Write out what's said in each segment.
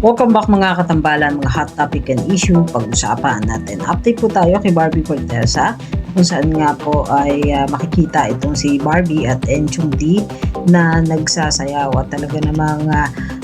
Welcome back mga katambalan, mga hot topic and issue pag-usapan natin. Update po tayo kay Barbie Fortesa kung saan nga po ay makikita itong si Barbie at Enchong D na nagsasayaw at talaga namang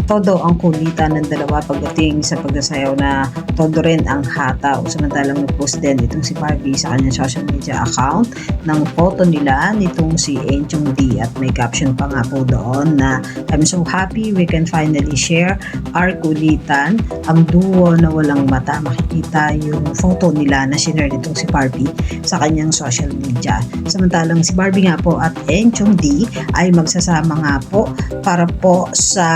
todo ang kulitan ng dalawa pagdating sa pagsasayaw na todo rin ang hataw. Samantalang nag-post din itong si Barbie sa kanyang social media account ng photo nila nitong si Enchong D at may caption pa nga po doon na I'm so happy we can finally share our kulitan, ang duo na walang mata. Makikita yung photo nila na sinare nitong si Barbie sa kanyang social media. Samantalang si Barbie nga po at Enchong D ay magsasama nga po para po sa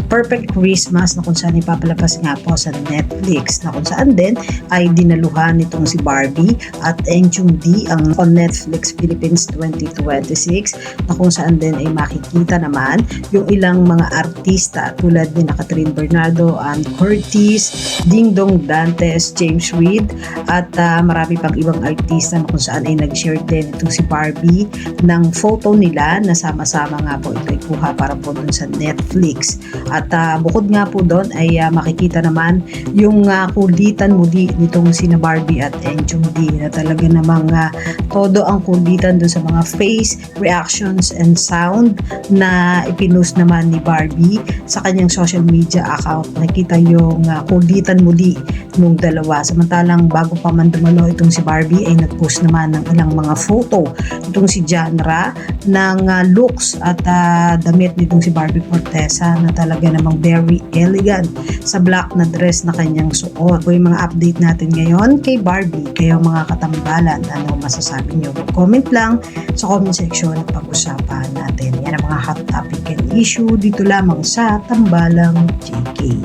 Perfect Christmas na kung saan ipapalabas nga po sa Netflix na kung saan din ay dinaluhan nitong si Barbie at Enchong D ang on Netflix Philippines 2026 na kung saan din ay makikita naman yung ilang mga artista tulad ni Catherine Bernardo, Ann Curtis, Ding Dong Dantes, James Reid at marami pang ibang artista na kung saan ay nag-share din itong si Barbie ng photo nila na sama-sama nga po ito ay kuha para po dun sa Netflix. At bukod nga po doon ay makikita naman yung kulitan muli nitong sina Barbie at Enchong D na talaga namang todo ang kulitan doon sa mga face reactions and sound na ipinost naman ni Barbie sa kanyang social media account. Nakita yung kulitan muli nung dalawa. Samantalang bago pa man dumalo itong si Barbie ay nag-post naman ng ilang mga photo itong si Janra ng looks at damit nitong si Barbie Fortesa na talaga namang very elegant sa black na dress na kanyang suot. So, yung mga update natin ngayon kay Barbie, kayo mga katambalan, ano masasabi nyo? Comment lang sa comment section at pag-usapan natin. Yan ang mga hot topic and issue dito lamang sa Tambalang JK.